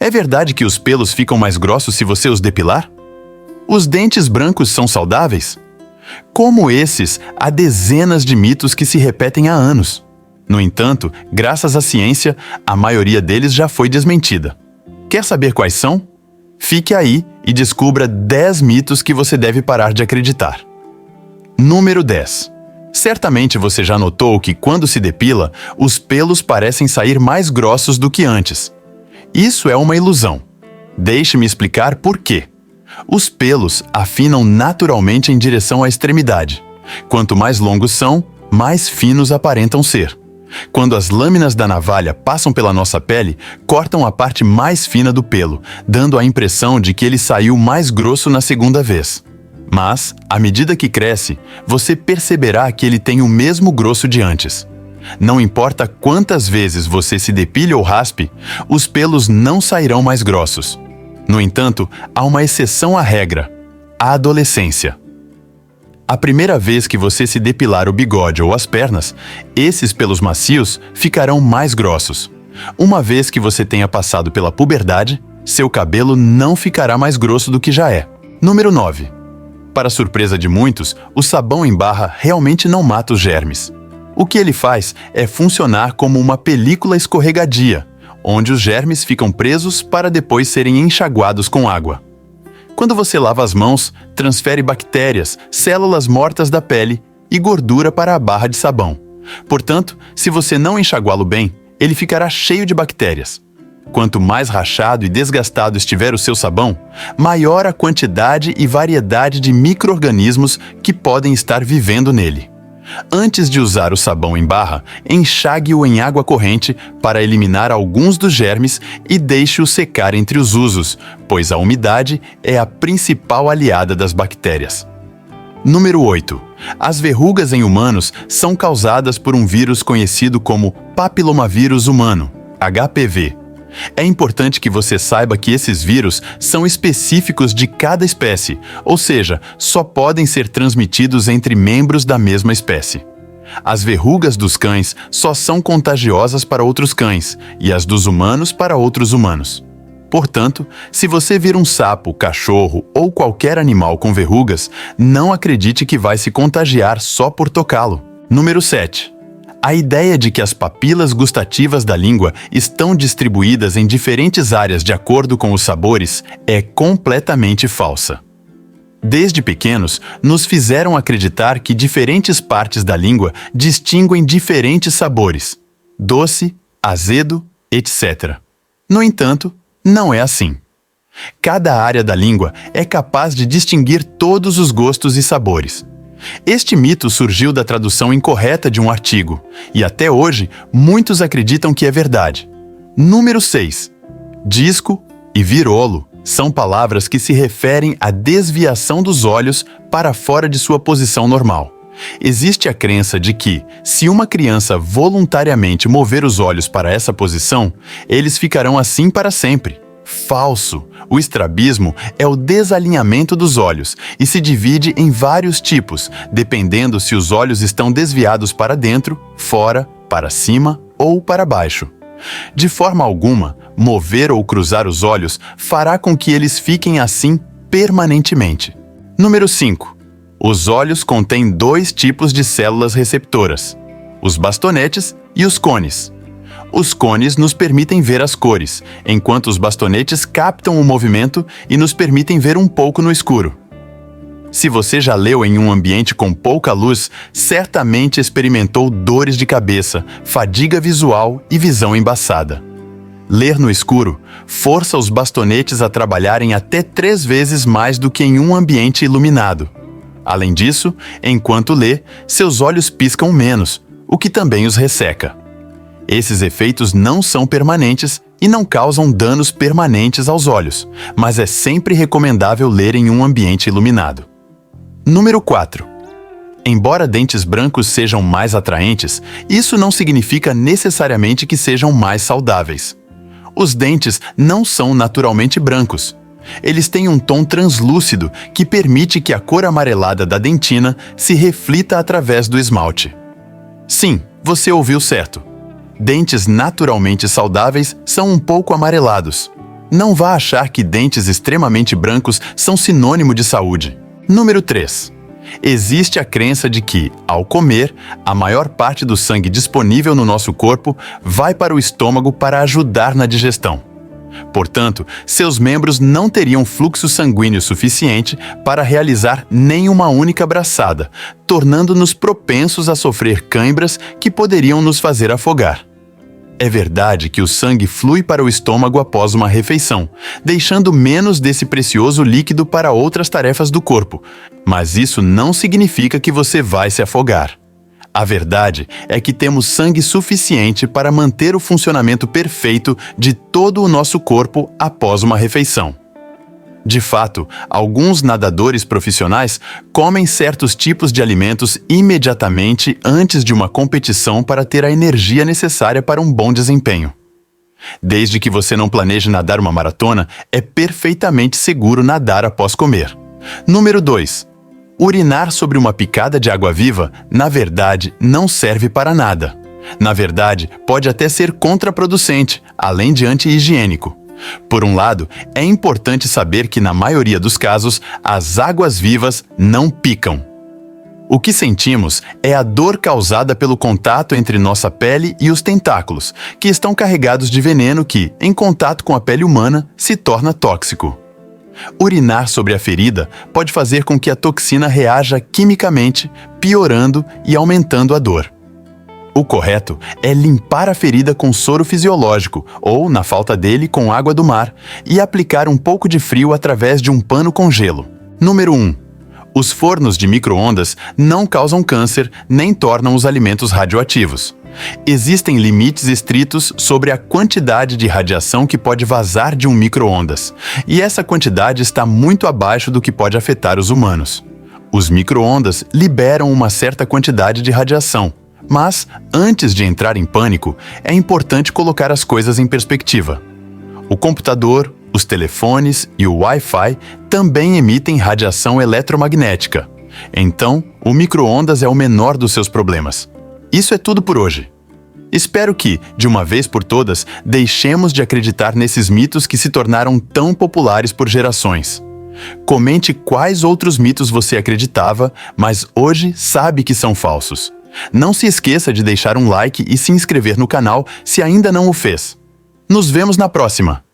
É verdade que os pelos ficam mais grossos se você os depilar? Os dentes brancos são saudáveis? Como esses, há dezenas de mitos que se repetem há anos. No entanto, graças à ciência, a maioria deles já foi desmentida. Quer saber quais são? Fique aí e descubra 10 mitos que você deve parar de acreditar. Número 10. Certamente você já notou que quando se depila, os pelos parecem sair mais grossos do que antes. Isso é uma ilusão. Deixe-me explicar por quê. Os pelos afinam naturalmente em direção à extremidade. Quanto mais longos são, mais finos aparentam ser. Quando as lâminas da navalha passam pela nossa pele, cortam a parte mais fina do pelo, dando a impressão de que ele saiu mais grosso na segunda vez. Mas, à medida que cresce, você perceberá que ele tem o mesmo grosso de antes. Não importa quantas vezes você se depile ou raspe, os pelos não sairão mais grossos. No entanto, há uma exceção à regra: a adolescência. A primeira vez que você se depilar o bigode ou as pernas, esses pelos macios ficarão mais grossos. Uma vez que você tenha passado pela puberdade, seu cabelo não ficará mais grosso do que já é. Número 9. Para surpresa de muitos, o sabão em barra realmente não mata os germes. O que ele faz é funcionar como uma película escorregadia, onde os germes ficam presos para depois serem enxaguados com água. Quando você lava as mãos, transfere bactérias, células mortas da pele e gordura para a barra de sabão. Portanto, se você não enxaguá-lo bem, ele ficará cheio de bactérias. Quanto mais rachado e desgastado estiver o seu sabão, maior a quantidade e variedade de micro-organismos que podem estar vivendo nele. Antes de usar o sabão em barra, enxague-o em água corrente para eliminar alguns dos germes e deixe-o secar entre os usos, pois a umidade é a principal aliada das bactérias. Número 8. As verrugas em humanos são causadas por um vírus conhecido como papilomavírus humano, HPV. É importante que você saiba que esses vírus são específicos de cada espécie, ou seja, só podem ser transmitidos entre membros da mesma espécie. As verrugas dos cães só são contagiosas para outros cães e as dos humanos para outros humanos. Portanto, se você vir um sapo, cachorro ou qualquer animal com verrugas, não acredite que vai se contagiar só por tocá-lo. Número 7. A ideia de que as papilas gustativas da língua estão distribuídas em diferentes áreas de acordo com os sabores é completamente falsa. Desde pequenos, nos fizeram acreditar que diferentes partes da língua distinguem diferentes sabores: doce, azedo, etc. No entanto, não é assim. Cada área da língua é capaz de distinguir todos os gostos e sabores. Este mito surgiu da tradução incorreta de um artigo, e até hoje muitos acreditam que é verdade. Número 6. Disco e virolo são palavras que se referem à desviação dos olhos para fora de sua posição normal. Existe a crença de que, se uma criança voluntariamente mover os olhos para essa posição, eles ficarão assim para sempre. Falso! O estrabismo é o desalinhamento dos olhos e se divide em vários tipos, dependendo se os olhos estão desviados para dentro, fora, para cima ou para baixo. De forma alguma, mover ou cruzar os olhos fará com que eles fiquem assim permanentemente. Número 5. Os olhos contêm 2 tipos de células receptoras: os bastonetes e os cones. Os cones nos permitem ver as cores, enquanto os bastonetes captam o movimento e nos permitem ver um pouco no escuro. Se você já leu em um ambiente com pouca luz, certamente experimentou dores de cabeça, fadiga visual e visão embaçada. Ler no escuro força os bastonetes a trabalharem até 3 vezes mais do que em um ambiente iluminado. Além disso, enquanto lê, seus olhos piscam menos, o que também os resseca. Esses efeitos não são permanentes e não causam danos permanentes aos olhos, mas é sempre recomendável ler em um ambiente iluminado. Número 4. Embora dentes brancos sejam mais atraentes, isso não significa necessariamente que sejam mais saudáveis. Os dentes não são naturalmente brancos. Eles têm um tom translúcido que permite que a cor amarelada da dentina se reflita através do esmalte. Sim, você ouviu certo. Dentes naturalmente saudáveis são um pouco amarelados. Não vá achar que dentes extremamente brancos são sinônimo de saúde. Número 3. Existe a crença de que, ao comer, a maior parte do sangue disponível no nosso corpo vai para o estômago para ajudar na digestão. Portanto, seus membros não teriam fluxo sanguíneo suficiente para realizar nenhuma única braçada, tornando-nos propensos a sofrer cãibras que poderiam nos fazer afogar. É verdade que o sangue flui para o estômago após uma refeição, deixando menos desse precioso líquido para outras tarefas do corpo, mas isso não significa que você vai se afogar. A verdade é que temos sangue suficiente para manter o funcionamento perfeito de todo o nosso corpo após uma refeição. De fato, alguns nadadores profissionais comem certos tipos de alimentos imediatamente antes de uma competição para ter a energia necessária para um bom desempenho. Desde que você não planeje nadar uma maratona, é perfeitamente seguro nadar após comer. Número 2. Urinar sobre uma picada de água-viva, na verdade, não serve para nada. Na verdade, pode até ser contraproducente, além de anti-higiênico. Por um lado, é importante saber que, na maioria dos casos, as águas-vivas não picam. O que sentimos é a dor causada pelo contato entre nossa pele e os tentáculos, que estão carregados de veneno que, em contato com a pele humana, se torna tóxico. Urinar sobre a ferida pode fazer com que a toxina reaja quimicamente, piorando e aumentando a dor. O correto é limpar a ferida com soro fisiológico ou, na falta dele, com água do mar e aplicar um pouco de frio através de um pano com gelo. Número 1. Os fornos de micro-ondas não causam câncer nem tornam os alimentos radioativos. Existem limites estritos sobre a quantidade de radiação que pode vazar de um micro-ondas, e essa quantidade está muito abaixo do que pode afetar os humanos. Os micro-ondas liberam uma certa quantidade de radiação, mas, antes de entrar em pânico, é importante colocar as coisas em perspectiva. O computador, os telefones e o Wi-Fi também emitem radiação eletromagnética. Então, o micro-ondas é o menor dos seus problemas. Isso é tudo por hoje. Espero que, de uma vez por todas, deixemos de acreditar nesses mitos que se tornaram tão populares por gerações. Comente quais outros mitos você acreditava, mas hoje sabe que são falsos. Não se esqueça de deixar um like e se inscrever no canal se ainda não o fez. Nos vemos na próxima!